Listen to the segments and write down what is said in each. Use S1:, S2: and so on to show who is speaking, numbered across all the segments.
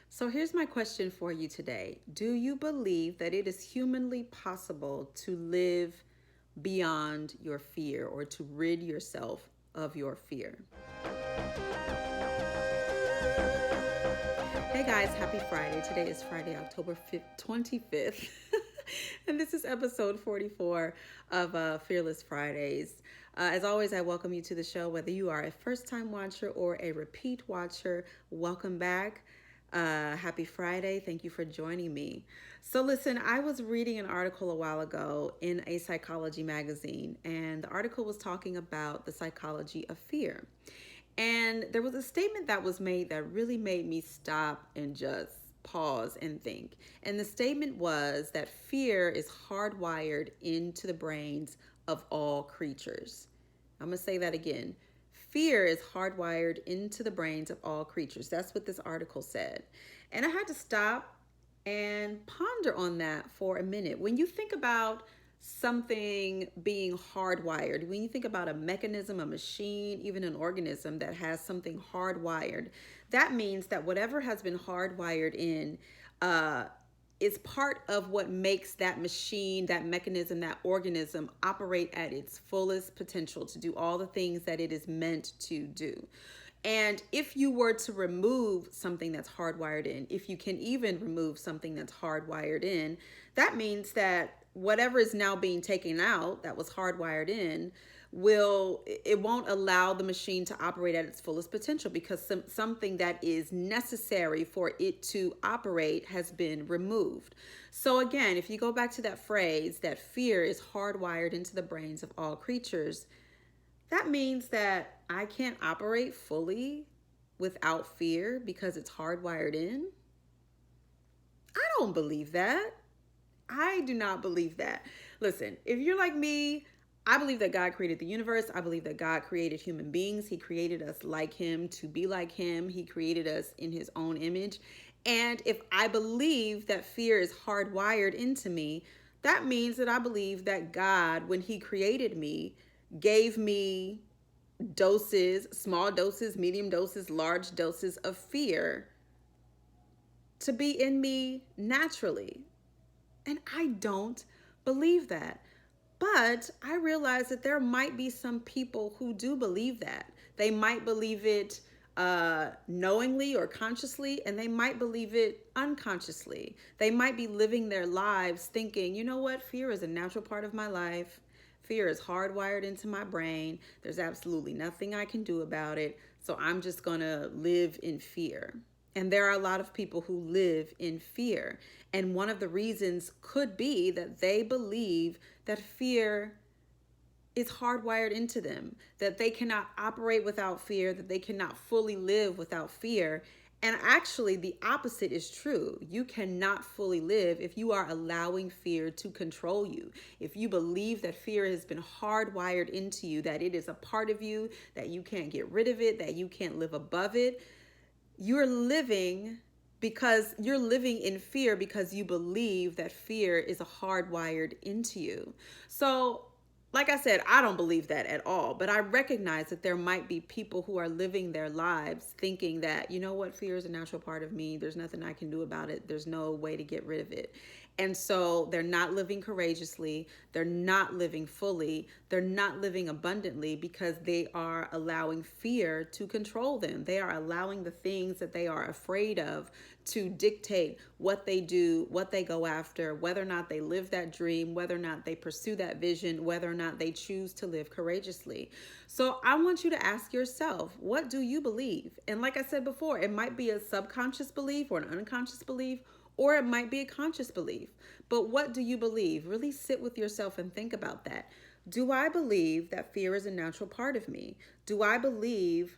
S1: So here's my question for you today. Do you believe that it is humanly possible to live beyond your fear or to rid yourself of your fear? Hey guys, happy Friday. Today is Friday, October 25th. And this is episode 44 of Fearless Fridays. As always, I welcome you to the show, whether you are a first time watcher or a repeat watcher. Welcome back. Happy Friday. Thank you for joining me. So, listen, I was reading an article a while ago in a psychology magazine, and the article was talking about the psychology of fear. And there was a statement that was made that really made me stop and just pause and think. And the statement was that fear is hardwired into the brains of all creatures. I'm going to say that again. Fear is hardwired into the brains of all creatures. That's what this article said. And I had to stop and ponder on that for a minute. When you think about something being hardwired, when you think about a mechanism, a machine, even an organism that has something hardwired, that means that whatever has been hardwired in is part of what makes that machine, that mechanism, that organism operate at its fullest potential to do all the things that it is meant to do. And if you were to remove something that's hardwired in, if you can even remove something that's hardwired in, that means that whatever is now being taken out that was hardwired in it won't allow the machine to operate at its fullest potential because something that is necessary for it to operate has been removed. So again, if you go back to that phrase that fear is hardwired into the brains of all creatures, that means that I can't operate fully without fear because it's hardwired in. I don't believe that. I do not believe that. Listen, if you're like me, I believe that God created the universe. I believe that God created human beings. He created us like Him, to be like Him. He created us in His own image. And if I believe that fear is hardwired into me, that means that I believe that God, when He created me, gave me doses, small doses, medium doses, large doses of fear to be in me naturally. And I don't believe that. But I realize that there might be some people who do believe that. They might believe it knowingly or consciously, and they might believe it unconsciously. They might be living their lives thinking, you know what, fear is a natural part of my life. Fear is hardwired into my brain. There's absolutely nothing I can do about it. So I'm just going to live in fear. And there are a lot of people who live in fear. And one of the reasons could be that they believe that fear is hardwired into them, that they cannot operate without fear, that they cannot fully live without fear. And actually, the opposite is true. You cannot fully live if you are allowing fear to control you. If you believe that fear has been hardwired into you, that it is a part of you, that you can't get rid of it, that you can't live above it, you're living in fear because you believe that fear is hardwired into you. So, like I said, I don't believe that at all, but I recognize that there might be people who are living their lives thinking that, you know what, fear is a natural part of me. There's nothing I can do about it. There's no way to get rid of it. And so they're not living courageously. They're not living fully. They're not living abundantly because they are allowing fear to control them. They are allowing the things that they are afraid of to dictate what they do, what they go after, whether or not they live that dream, whether or not they pursue that vision, whether or not they choose to live courageously. So I want you to ask yourself, what do you believe? And like I said before, it might be a subconscious belief or an unconscious belief, or it might be a conscious belief. But what do you believe? Really sit with yourself and think about that. Do I believe that fear is a natural part of me? Do I believe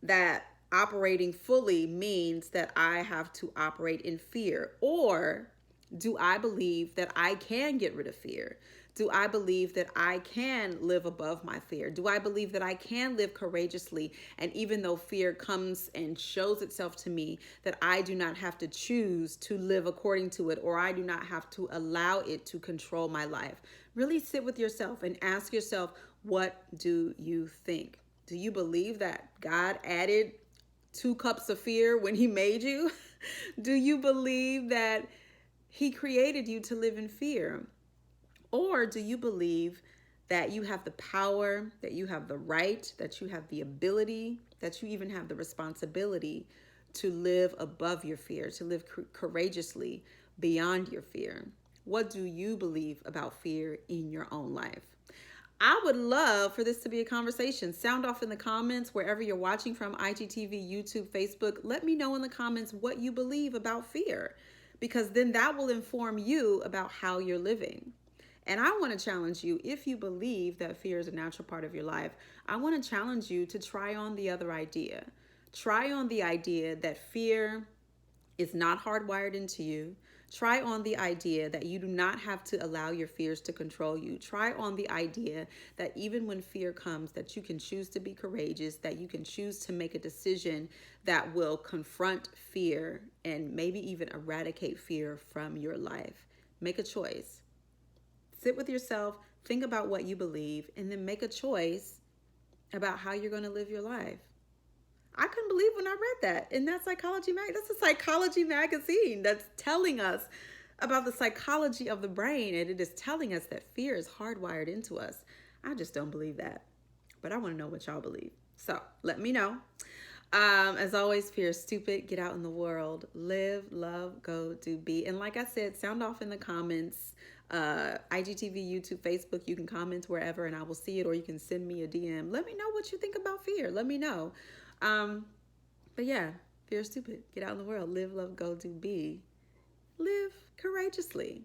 S1: that operating fully means that I have to operate in fear? Or do I believe that I can get rid of fear? Do I believe that I can live above my fear? Do I believe that I can live courageously? And even though fear comes and shows itself to me, that I do not have to choose to live according to it, or I do not have to allow it to control my life? Really sit with yourself and ask yourself, what do you think? Do you believe that God added 2 cups of fear when he made you? Do you believe that he created you to live in fear? Or do you believe that you have the power, that you have the right, that you have the ability, that you even have the responsibility to live above your fear, to live courageously beyond your fear? What do you believe about fear in your own life? I would love for this to be a conversation. Sound off in the comments wherever you're watching from, IGTV, YouTube, Facebook. Let me know in the comments what you believe about fear, because then that will inform you about how you're living. And I want to challenge you, if you believe that fear is a natural part of your life, I want to challenge you to try on the other idea. Try on the idea that fear is not hardwired into you. Try on the idea that you do not have to allow your fears to control you. Try on the idea that even when fear comes, that you can choose to be courageous, that you can choose to make a decision that will confront fear and maybe even eradicate fear from your life. Make a choice. Sit with yourself, think about what you believe, and then make a choice about how you're going to live your life. I couldn't believe when I read that in that psychology magazine. That's a psychology magazine that's telling us about the psychology of the brain, and it is telling us that fear is hardwired into us. I just don't believe that, but I want to know what y'all believe. So let me know. As always, fear is stupid. Get out in the world, live, love, go, do, be. And like I said, sound off in the comments. IGTV, YouTube, Facebook, you can comment wherever and I will see it, or you can send me a DM. Let me know what you think about fear. Let me know. But yeah, fear is stupid. Get out in the world, live, love, go, do, be. Live courageously.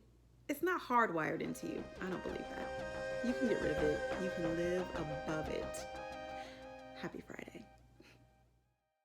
S1: It's not hardwired into you. I don't believe that. You can get rid of it. You can live above it. Happy Friday.